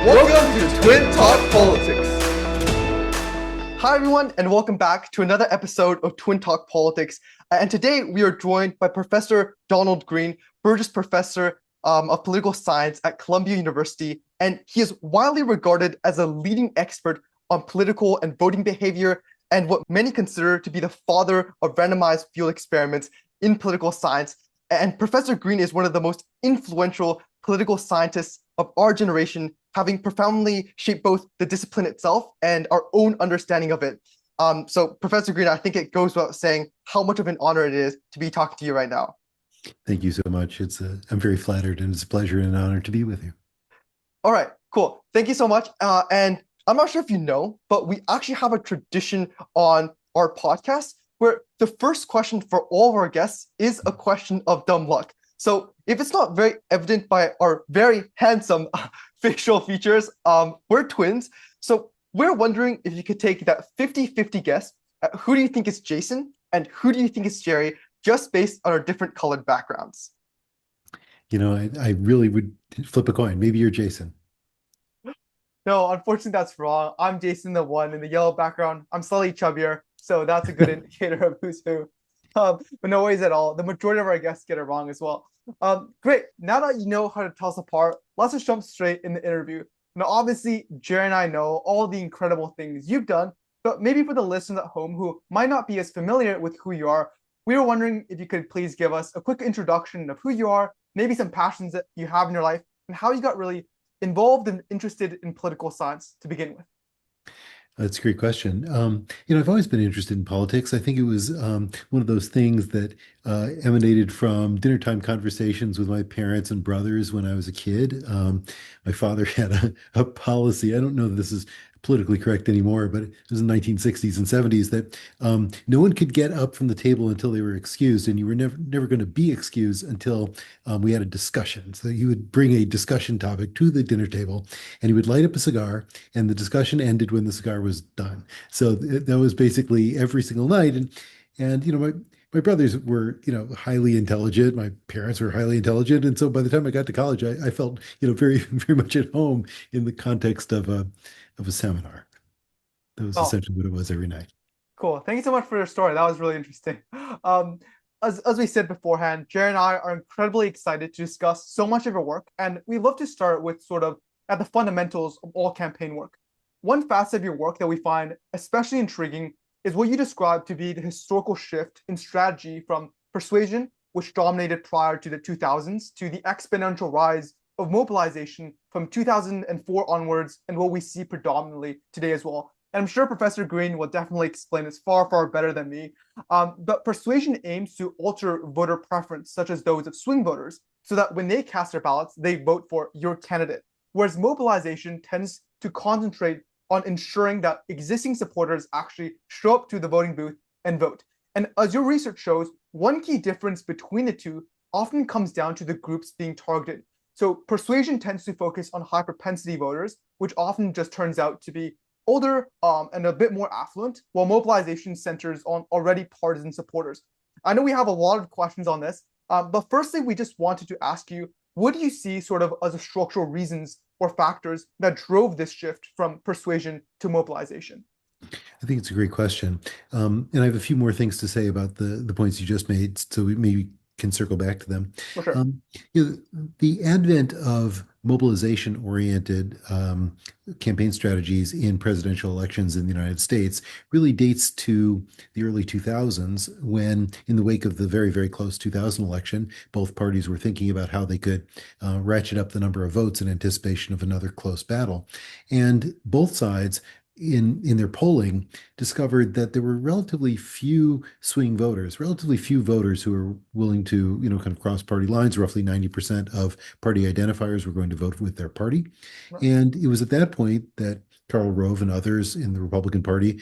Welcome to Twin Talk Politics. Hi, everyone, and welcome back to another episode of Twin Talk Politics. And today we are joined by Professor Donald Green, Burgess Professor of Political Science at Columbia University. And he is widely regarded as a leading expert on political and voting behavior and what many consider to be the father of randomized field experiments in political science. And Professor Green is one of the most influential political scientists of our generation, having profoundly shaped both the discipline itself and our own understanding of it. So, Professor Green, I think it goes without saying how much of an honor it is to be talking to you right now. Thank you so much. I'm very flattered, and it's a pleasure and an honor to be with you. All right, cool. Thank you so much. And I'm not sure if you know, but we actually have a tradition on our podcast where the first question for all of our guests is a question of dumb luck. So if it's not very evident by our very handsome facial features, we're twins. So we're wondering if you could take that 50-50 guess at who do you think is Jason and who do you think is Jerry, just based on our different colored backgrounds. You know, I really would flip a coin. Maybe you're Jason. No, unfortunately, that's wrong. I'm Jason, the one in the yellow background. I'm slightly chubbier, so that's a good indicator of who's who. But no worries at all. The majority of our guests get it wrong as well. Great. Now that you know how to tell us apart, let's just jump straight in the interview. Now, obviously, Jerry and I know all the incredible things you've done, but maybe for the listeners at home who might not be as familiar with who you are, we were wondering if you could please give us a quick introduction of who you are, maybe some passions that you have in your life, and how you got really involved and interested in political science to begin with. That's a great question. I've always been interested in politics. I think it was one of those things that emanated from dinner time conversations with my parents and brothers when I was a kid. My father had a policy. I don't know that this is politically correct anymore, but it was in the 1960s and 70s that no one could get up from the table until they were excused, and you were never going to be excused until we had a discussion. So he would bring a discussion topic to the dinner table, and he would light up a cigar, and the discussion ended when the cigar was done. So that was basically every single night, and my brothers were, highly intelligent. My parents were highly intelligent. And so by the time I got to college, I felt, very, very much at home in the context of a seminar. That was essentially what it was every night. Cool. Thank you so much for your story. That was really interesting. As we said beforehand, Jerry and I are incredibly excited to discuss so much of your work. And we love to start with sort of at the fundamentals of all campaign work. One facet of your work that we find especially intriguing is what you describe to be the historical shift in strategy from persuasion, which dominated prior to the 2000s, to the exponential rise of mobilization from 2004 onwards, and what we see predominantly today as well. And I'm sure Professor Green will definitely explain this far, far better than me. But persuasion aims to alter voter preference, such as those of swing voters, so that when they cast their ballots, they vote for your candidate. Whereas mobilization tends to concentrate on ensuring that existing supporters actually show up to the voting booth and vote. And as your research shows, one key difference between the two often comes down to the groups being targeted. So persuasion tends to focus on high propensity voters, which often just turns out to be older and a bit more affluent, while mobilization centers on already partisan supporters. I know we have a lot of questions on this, but firstly, we just wanted to ask you, what do you see sort of as the structural reasons or factors that drove this shift from persuasion to mobilization? I think it's a great question. And I have a few more things to say about the points you just made, so we maybe can circle back to them. For sure. The advent of mobilization-oriented campaign strategies in presidential elections in the United States really dates to the early 2000s, when, in the wake of the very, very close 2000 election, both parties were thinking about how they could ratchet up the number of votes in anticipation of another close battle. And both sides in their polling discovered that there were relatively few swing voters, relatively few voters who were willing to, kind of cross party lines. Roughly 90% of party identifiers were going to vote with their party. Right. And it was at that point that Karl Rove and others in the Republican Party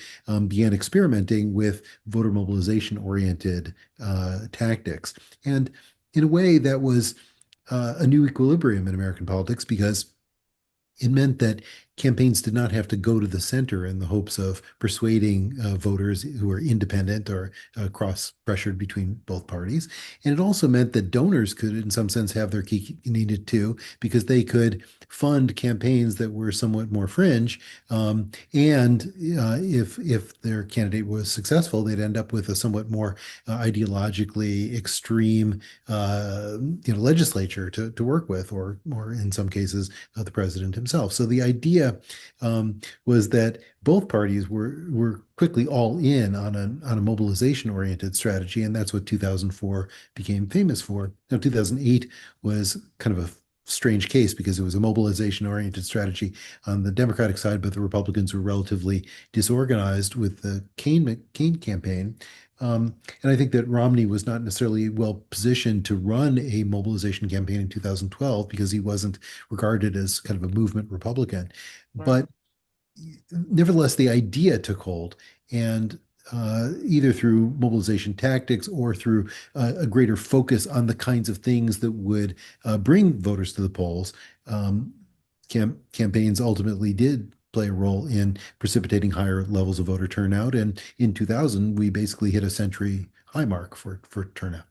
began experimenting with voter mobilization oriented tactics. And in a way that was a new equilibrium in American politics, because It meant that campaigns did not have to go to the center in the hopes of persuading voters who were independent or cross-pressured between both parties. And it also meant that donors could, in some sense, have their key needed too, because they could fund campaigns that were somewhat more fringe. And if their candidate was successful, they'd end up with a somewhat more ideologically extreme, legislature to work with, or in some cases, the president himself. So the idea was that both parties were quickly all in on a mobilization oriented strategy, and that's what 2004 became famous for. Now, 2008 was kind of a strange case because it was a mobilization oriented strategy on the Democratic side, but the Republicans were relatively disorganized with the Kane campaign. And I think that Romney was not necessarily well positioned to run a mobilization campaign in 2012 because he wasn't regarded as kind of a movement Republican. Right. But nevertheless, the idea took hold, and either through mobilization tactics or through a greater focus on the kinds of things that would bring voters to the polls, um, campaigns ultimately did play a role in precipitating higher levels of voter turnout. And in 2000, we basically hit a century high mark for turnout.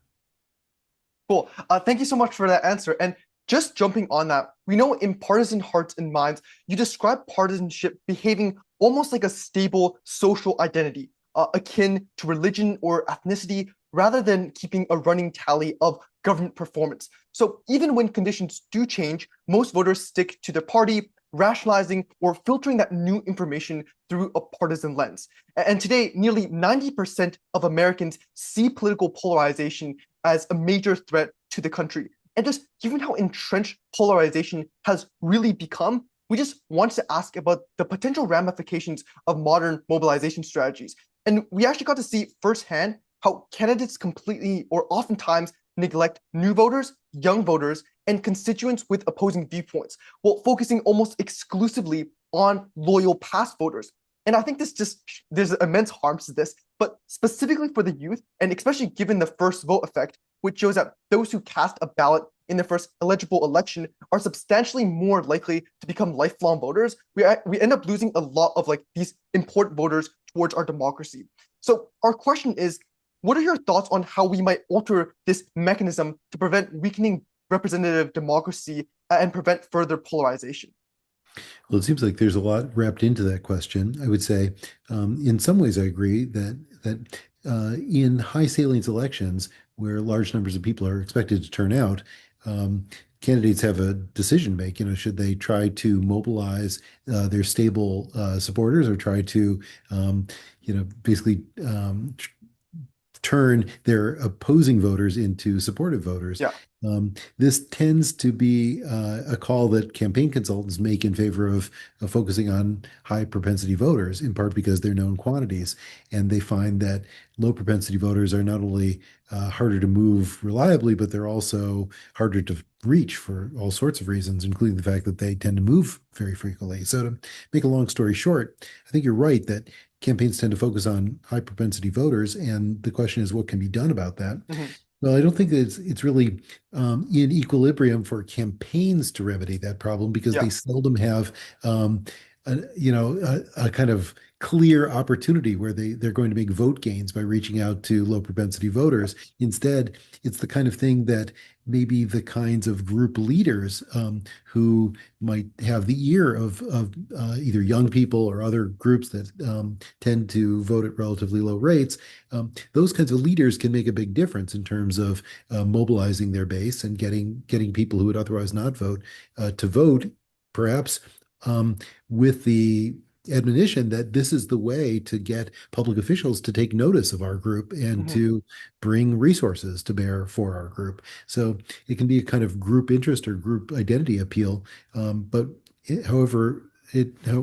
Cool. Thank you so much for that answer. And just jumping on that, we know in partisan hearts and minds, you describe partisanship behaving almost like a stable social identity, akin to religion or ethnicity, rather than keeping a running tally of government performance. So even when conditions do change, most voters stick to their party, rationalizing or filtering that new information through a partisan lens. And today, nearly 90% of Americans see political polarization as a major threat to the country. And just given how entrenched polarization has really become, we just want to ask about the potential ramifications of modern mobilization strategies. And we actually got to see firsthand how candidates completely or oftentimes neglect new voters, young voters, and constituents with opposing viewpoints, while focusing almost exclusively on loyal past voters. And I think there's immense harms to this, but specifically for the youth, and especially given the first vote effect, which shows that those who cast a ballot in their first eligible election are substantially more likely to become lifelong voters, we end up losing a lot of like these important voters towards our democracy. So our question is, what are your thoughts on how we might alter this mechanism to prevent weakening representative democracy and prevent further polarization? Well, it seems like there's a lot wrapped into that question. I would say, in some ways, I agree that in high salience elections where large numbers of people are expected to turn out, candidates have a decision to make. Should they try to mobilize their stable supporters or try to, basically turn their opposing voters into supportive voters. Yeah. This tends to be a call that campaign consultants make in favor of focusing on high propensity voters, in part because they're known quantities. And they find that low propensity voters are not only harder to move reliably, but they're also harder to reach for all sorts of reasons, including the fact that they tend to move very frequently. So, to make a long story short, I think you're right that campaigns tend to focus on high propensity voters, and the question is what can be done about that. Mm-hmm. Well, I don't think that it's really in equilibrium for campaigns to remedy that problem because they Yeah. seldom have a kind of clear opportunity where they're going to make vote gains by reaching out to low propensity voters. Instead, it's the kind of thing that maybe the kinds of group leaders who might have the ear of either young people or other groups that tend to vote at relatively low rates. Those kinds of leaders can make a big difference in terms of mobilizing their base and getting people who would otherwise not vote to vote, perhaps with the admonition that this is the way to get public officials to take notice of our group and Mm-hmm. to bring resources to bear for our group. So it can be a kind of group interest or group identity appeal. But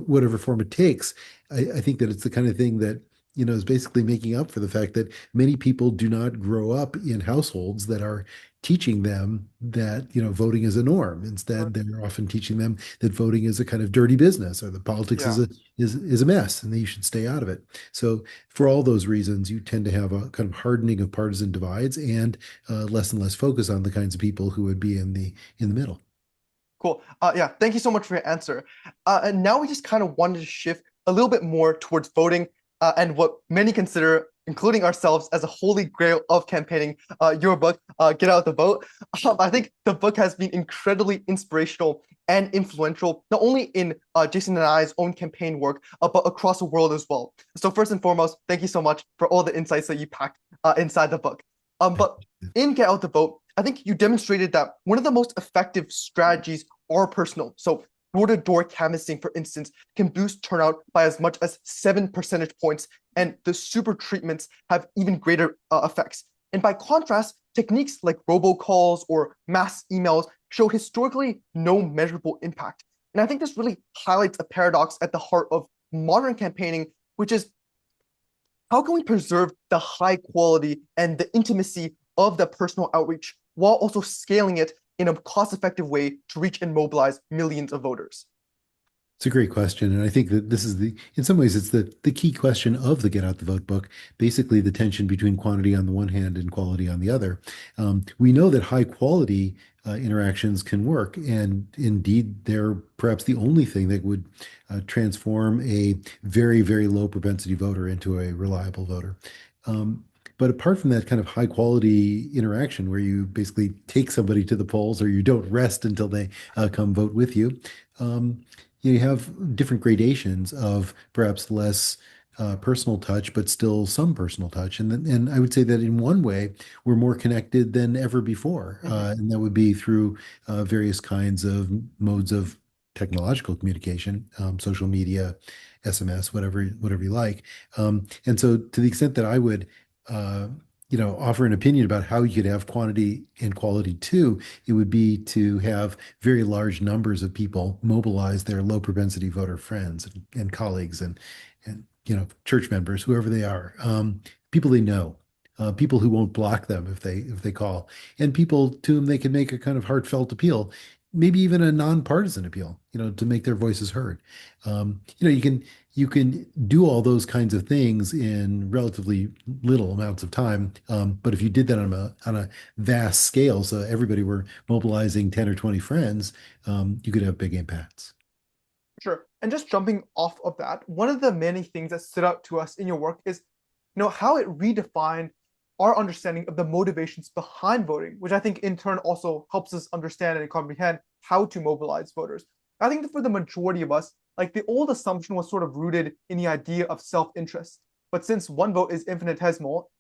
whatever form it takes, I think that it's the kind of thing that is basically making up for the fact that many people do not grow up in households that are teaching them that voting is a norm. Right. Instead, they're often teaching them that voting is a kind of dirty business or that politics Yeah. is a mess and that you should stay out of it. So for all those reasons, you tend to have a kind of hardening of partisan divides and less focus on the kinds of people who would be in the middle. Cool. Yeah, thank you so much for your answer. And now we just kind of wanted to shift a little bit more towards voting and what many consider, including ourselves, as a holy grail of campaigning. Your book, Get Out the Vote. I think the book has been incredibly inspirational and influential, not only in Jason and I's own campaign work, but across the world as well. So first and foremost, thank you so much for all the insights that you packed inside the book. But in Get Out the Vote, I think you demonstrated that one of the most effective strategies are personal. So door-to-door canvassing, for instance, can boost turnout by as much as 7 percentage points, and the super treatments have even greater effects. And by contrast, techniques like robocalls or mass emails show historically no measurable impact. And I think this really highlights a paradox at the heart of modern campaigning, which is how can we preserve the high quality and the intimacy of the personal outreach while also scaling it in a cost-effective way to reach and mobilize millions of voters? It's a great question, and I think that this is in some ways, it's the key question of the Get Out the Vote book. Basically, the tension between quantity on the one hand and quality on the other. We know that high quality interactions can work, and indeed, they're perhaps the only thing that would transform a very, very low propensity voter into a reliable voter. Um, but apart from that kind of high quality interaction where you basically take somebody to the polls or you don't rest until they come vote with you, um, you have different gradations of perhaps less personal touch, but still some personal touch. And I would say that in one way, we're more connected than ever before. Mhm. And that would be through various kinds of modes of technological communication, social media, SMS, whatever you like. And so to the extent that I would uh, offer an opinion about how you could have quantity and quality too, it would be to have very large numbers of people mobilize their low propensity voter friends and colleagues and church members, whoever they are, people they know, people who won't block them if they call, and people to whom they can make a kind of heartfelt appeal, maybe even a nonpartisan appeal, to make their voices heard. You can do all those kinds of things in relatively little amounts of time. But if you did that on a vast scale, so everybody were mobilizing 10 or 20 friends, you could have big impacts. Sure. And just jumping off of that, one of the many things that stood out to us in your work is, how it redefined our understanding of the motivations behind voting, which I think in turn also helps us understand and comprehend how to mobilize voters. I think that for the majority of us, like the old assumption was sort of rooted in the idea of self-interest. But since one vote is infinitesimal,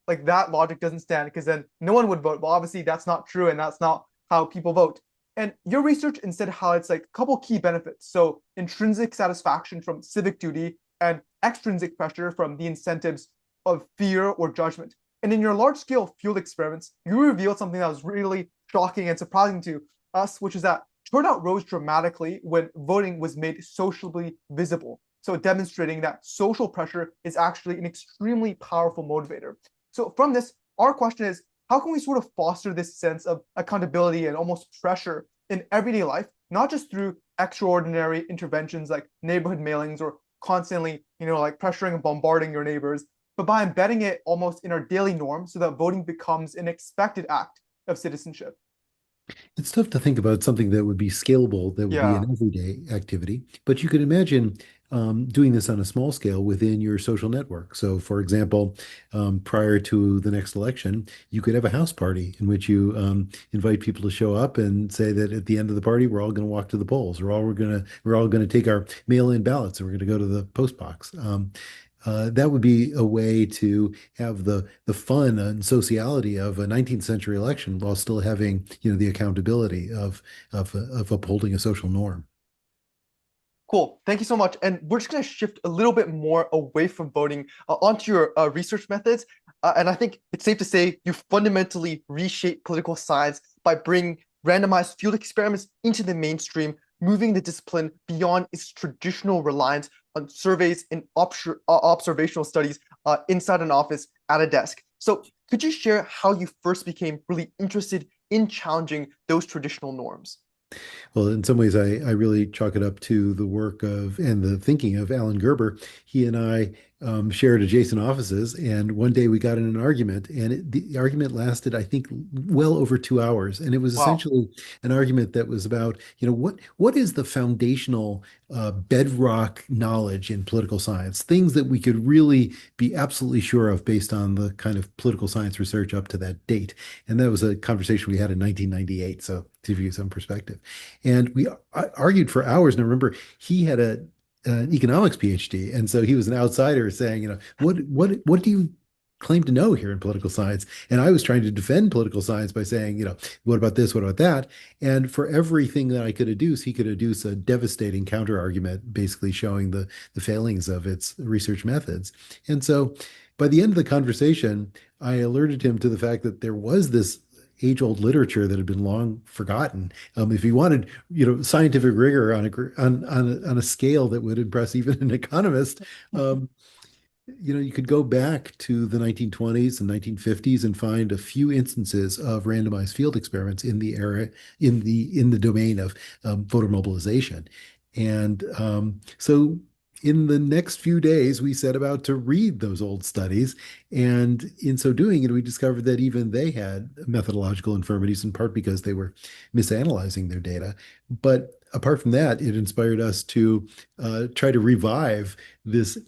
like that logic doesn't stand because then no one would vote. Well, obviously that's not true, and that's not how people vote. And your research instead highlights like a couple key benefits. So intrinsic satisfaction from civic duty and extrinsic pressure from the incentives of fear or judgment. And in your large-scale field experiments, you revealed something that was really shocking and surprising to us, which is that turnout rose dramatically when voting was made socially visible. So demonstrating that social pressure is actually an extremely powerful motivator. So from this, our question is, how can we sort of foster this sense of accountability and almost pressure in everyday life, not just through extraordinary interventions like neighborhood mailings or constantly, like pressuring and bombarding your neighbors, but by embedding it almost in our daily norms so that voting becomes an expected act of citizenship? It's tough to think about something that would be scalable, that would be Yeah. an everyday activity, but you could imagine doing this on a small scale within your social network. So, for example, prior to the next election, you could have a house party in which you invite people to show up and say that at the end of the party, we're all going to walk to the polls, or we're all going to take our mail-in ballots, and we're going to go to the post box. That would be a way to have the fun and sociality of a 19th century election while still having, the accountability of upholding a social norm. Cool. Thank you so much. And we're just going to shift a little bit more away from voting onto your research methods. And I think it's safe to say you fundamentally reshape political science by bringing randomized field experiments into the mainstream, moving the discipline beyond its traditional reliance on surveys and observational studies inside an office at a desk. So could you share how you first became really interested in challenging those traditional norms? Well, in some ways, I really chalk it up to the work of and the thinking of Alan Gerber. He and I shared adjacent offices, and one day we got in an argument, and the argument lasted, I think, well over 2 hours, and it was Wow. essentially an argument that was about, what is the foundational bedrock knowledge in political science, things that we could really be absolutely sure of based on the kind of political science research up to that date, and that was a conversation we had in 1998. So to give you some perspective, and we argued for hours. And I remember he had an economics PhD, and so he was an outsider saying, what do you claim to know here in political science? And I was trying to defend political science by saying, what about this? What about that? And for everything that I could adduce, he could adduce a devastating counter argument, basically showing the failings of its research methods. And so by the end of the conversation, I alerted him to the fact that there was this age-old literature that had been long forgotten. If he wanted, scientific rigor on a scale that would impress even an economist, um, you could go back to the 1920s and 1950s and find a few instances of randomized field experiments in the era in the domain of voter mobilization. And so in the next few days, we set about to read those old studies. And in so doing, we discovered that even they had methodological infirmities, in part because they were misanalyzing their data. But apart from that, it inspired us to try to revive this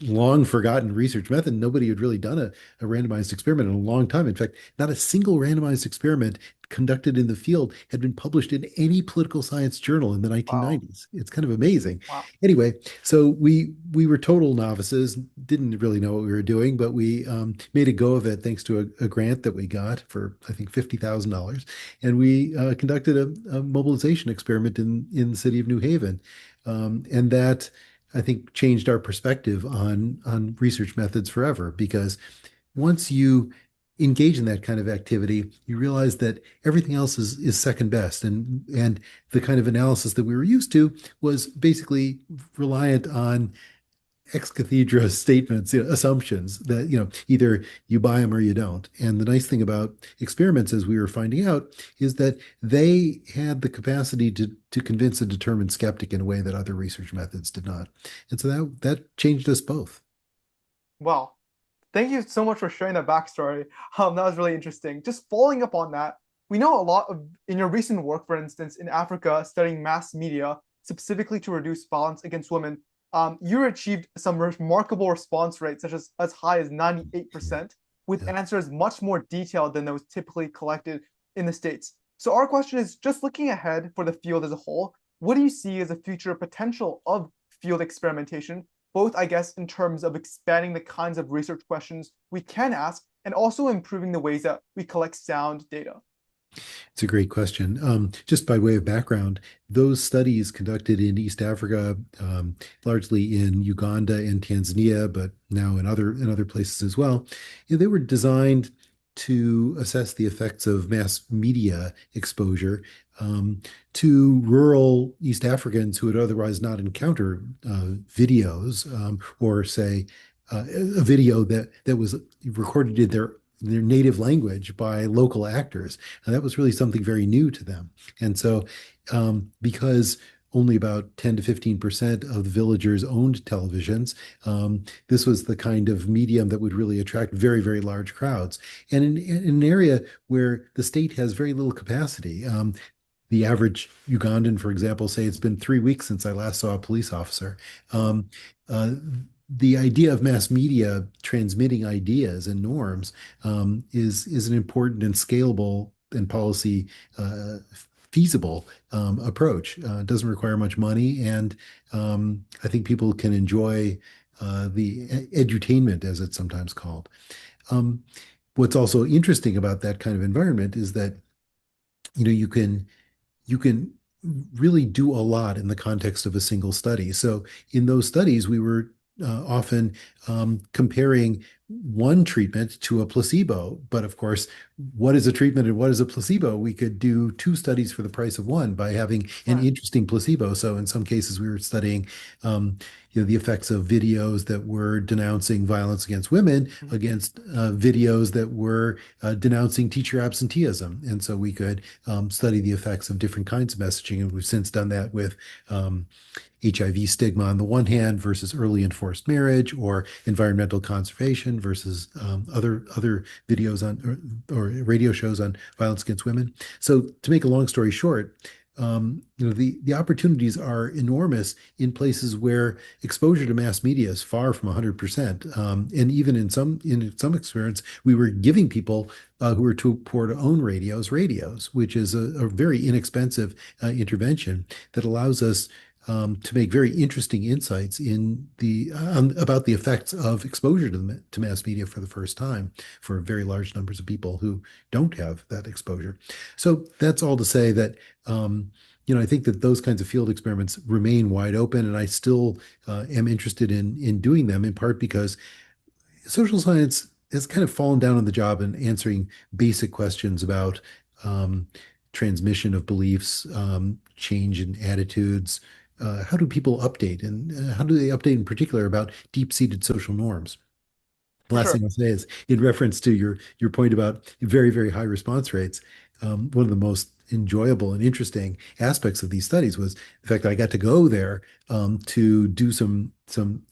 long forgotten research method. Nobody had really done a randomized experiment in a long time. In fact, not a single randomized experiment conducted in the field had been published in any political science journal in the Wow. 1990s. It's kind of amazing. Wow. Anyway, so we were total novices, didn't really know what we were doing, but we made a go of it thanks to a grant that we got for, I think, $50,000. And we conducted a mobilization experiment in the city of New Haven. And that, I think, changed our perspective on research methods forever, because once you engage in that kind of activity, you realize that everything else is second best, and the kind of analysis that we were used to was basically reliant on ex cathedra statements, assumptions that, either you buy them or you don't. And the nice thing about experiments, as we were finding out, is that they had the capacity to convince a determined skeptic in a way that other research methods did not. And so that changed us both. Wow. Thank you so much for sharing that backstory. That was really interesting. Just following up on that, we know a lot of in your recent work, for instance, in Africa, studying mass media specifically to reduce violence against women. You achieved some remarkable response rates, such as high as 98%, with Yeah. answers much more detailed than those typically collected in the States. So our question is, just looking ahead for the field as a whole, what do you see as a future potential of field experimentation, both, I guess, in terms of expanding the kinds of research questions we can ask and also improving the ways that we collect sound data? It's a great question. Just by way of background, those studies conducted in East Africa, largely in Uganda and Tanzania, but now in other places as well, they were designed to assess the effects of mass media exposure to rural East Africans who would otherwise not encounter videos, or say a video that was recorded in their native language by local actors. And that was really something very new to them. And so, because only about 10 to 15% of the villagers owned televisions, this was the kind of medium that would really attract very, very large crowds. And in an area where the state has very little capacity, the average Ugandan, for example, say it's been 3 weeks since I last saw a police officer. Um, uh, the idea of mass media transmitting ideas and norms is an important and scalable and policy feasible approach. It doesn't require much money, and I think people can enjoy the edutainment, as it's sometimes called. Um, what's also interesting about that kind of environment is that you can really do a lot in the context of a single study. So in those studies, we were often comparing one treatment to a placebo. But of course, what is a treatment and what is a placebo? We could do two studies for the price of one by having an Right. interesting placebo. So in some cases, we were studying, the effects of videos that were denouncing violence against women Mhm. against videos that were denouncing teacher absenteeism. And so we could study the effects of different kinds of messaging. And we've since done that with HIV stigma on the one hand versus early and forced marriage, or environmental conservation versus other videos on or radio shows on violence against women. So to make a long story short, the opportunities are enormous in places where exposure to mass media is far from 100%. And even in some experiments, we were giving people who were too poor to own radios, which is a very inexpensive intervention that allows us to make very interesting insights in about the effects of exposure to mass media for the first time for very large numbers of people who don't have that exposure. So that's all to say that I think that those kinds of field experiments remain wide open, and I still am interested in doing them in part because social science has kind of fallen down on the job in answering basic questions about um, transmission of beliefs, change in attitudes. How do people update, and how do they update in particular about deep-seated social norms? For Last sure. thing I'll say is in reference to your point about very, very high response rates. One of the most enjoyable and interesting aspects of these studies was the fact that I got to go there to do some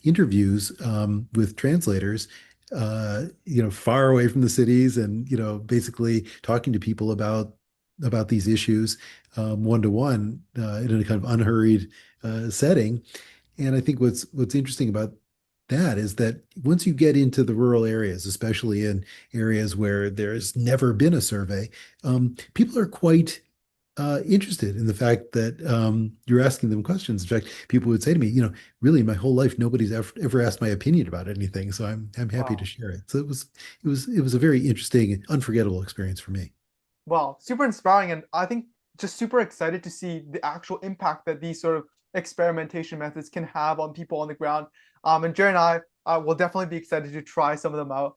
interviews with translators, far away from the cities, and basically talking to people about these issues one to one in a kind of unhurried setting. And I think what's interesting about that is that once you get into the rural areas, especially in areas where there's never been a survey, people are quite interested in the fact that you're asking them questions. In fact, people would say to me, really, my whole life, nobody's ever asked my opinion about anything, so I'm happy to Wow. share it. So it was a very interesting and unforgettable experience for me. Wow, super inspiring, and I think just super excited to see the actual impact that these sort of experimentation methods can have on people on the ground. And Jerry and I will definitely be excited to try some of them out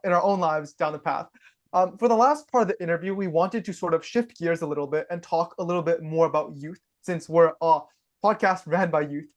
in our own lives down the path. For the last part of the interview, we wanted to sort of shift gears a little bit and talk a little bit more about youth, since we're a podcast ran by youth.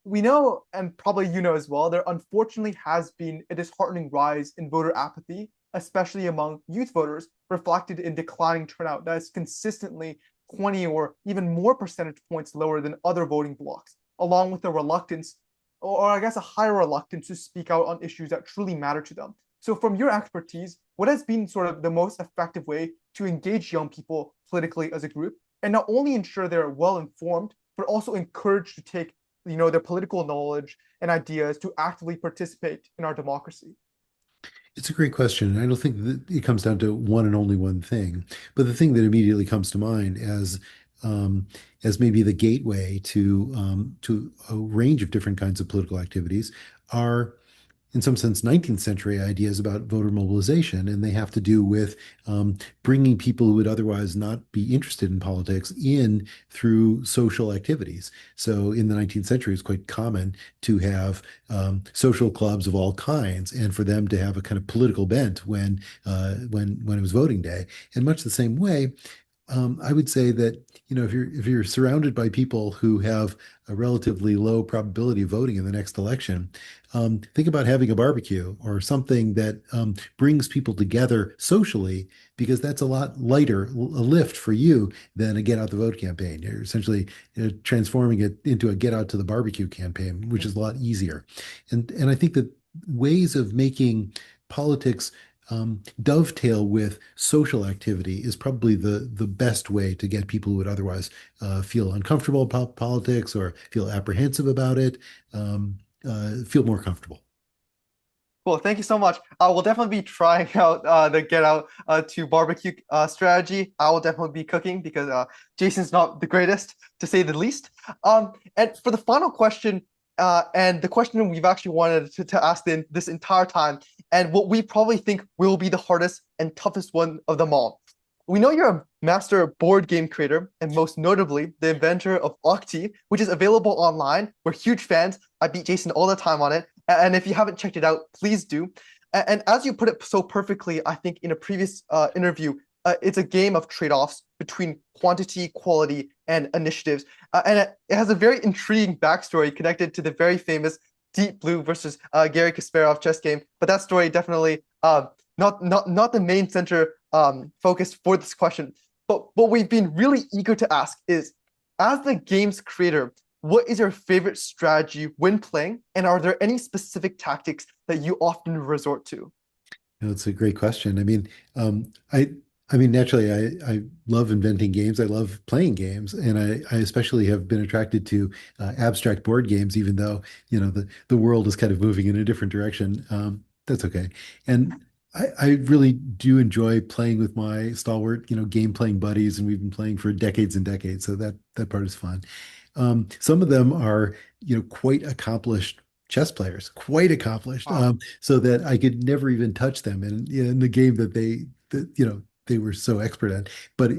We know, and probably you know as well, there unfortunately has been a disheartening rise in voter apathy, especially among youth voters, reflected in declining turnout that is consistently 20 or even more percentage points lower than other voting blocks, along with a reluctance, or I guess a higher reluctance to speak out on issues that truly matter to them. So, from your expertise, what has been sort of the most effective way to engage young people politically as a group, and not only ensure they're well informed, but also encouraged to take their political knowledge and ideas to actively participate in our democracy? It's a great question. And I don't think that it comes down to one and only one thing. But the thing that immediately comes to mind as maybe the gateway to a range of different kinds of political activities are in some sense, 19th century ideas about voter mobilization, and they have to do with bringing people who would otherwise not be interested in politics in through social activities. So in the 19th century, it's quite common to have social clubs of all kinds, and for them to have a kind of political bent when it was voting day. In much the same way, I would say that if you're surrounded by people who have a relatively low probability of voting in the next election, think about having a barbecue or something that brings people together socially, because that's a lot lighter a lift for you than a get out the vote campaign. You're essentially transforming it into a get out to the barbecue campaign, which is a lot easier. And I think that ways of making politics dovetail with social activity is probably the best way to get people who would otherwise feel uncomfortable about politics or feel apprehensive about it, feel more comfortable. Cool. Thank you so much. I will definitely be trying out the get out to barbecue strategy. I will definitely be cooking because Jason's not the greatest, to say the least. And for the final question, and the question we've actually wanted to ask this entire time, and what we probably think will be the hardest and toughest one of them all. We know you're a master board game creator, and most notably, the inventor of Octi, which is available online. We're huge fans. I beat Jason all the time on it. And if you haven't checked it out, please do. And as you put it so perfectly, I think in a previous interview, it's a game of trade-offs between quantity, quality, and initiatives. And it has a very intriguing backstory connected to the very famous Deep Blue versus Gary Kasparov chess game. But that story definitely not the main center focus for this question. But what we've been really eager to ask is, as the game's creator, what is your favorite strategy when playing? And are there any specific tactics that you often resort to? That's a great question. I mean, naturally, I love inventing games. I love playing games, and I especially have been attracted to abstract board games, even though, the world is kind of moving in a different direction. That's okay. And I really do enjoy playing with my stalwart, game playing buddies, and we've been playing for decades and decades. So that part is fun. Some of them are, quite accomplished chess players, quite accomplished, Wow. so that I could never even touch them in the game that they were so expert at. But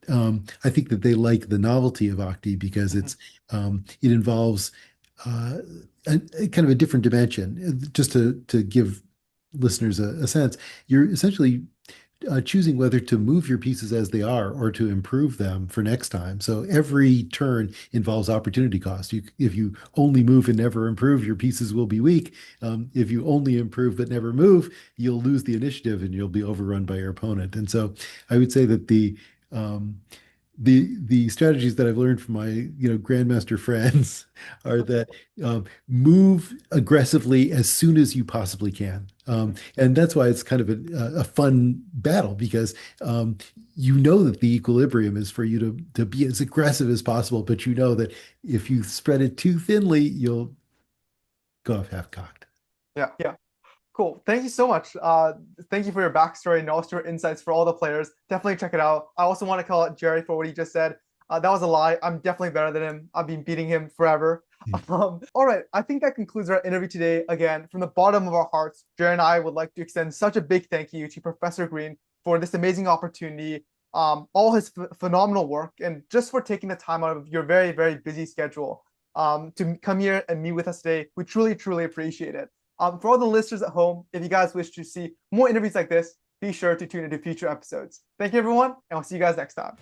I think that they like the novelty of Octi because Mhm. it involves uh, a kind of a different dimension. Just to give listeners a sense, you're essentially choosing whether to move your pieces as they are or to improve them for next time. So every turn involves opportunity cost. If you only move and never improve, your pieces will be weak. If you only improve but never move, you'll lose the initiative and you'll be overrun by your opponent. And so I would say that um, the strategies that I've learned from my grandmaster friends are that move aggressively as soon as you possibly can, and that's why it's kind of a fun battle because you know that the equilibrium is for you to be as aggressive as possible, but you know that if you spread it too thinly, you'll go off half cocked. Yeah, yeah. Cool. Thank you so much. Thank you for your backstory and also your insights for all the players. Definitely check it out. I also want to call out Jerry for what he just said. That was a lie. I'm definitely better than him. I've been beating him forever. All right. I think that concludes our interview today. Again, from the bottom of our hearts, Jerry and I would like to extend such a big thank you to Professor Green for this amazing opportunity, all his phenomenal work, and just for taking the time out of your very, very busy schedule to come here and meet with us today. We truly, truly appreciate it. For all the listeners at home, if you guys wish to see more interviews like this, be sure to tune into future episodes. Thank you, everyone, and we'll see you guys next time.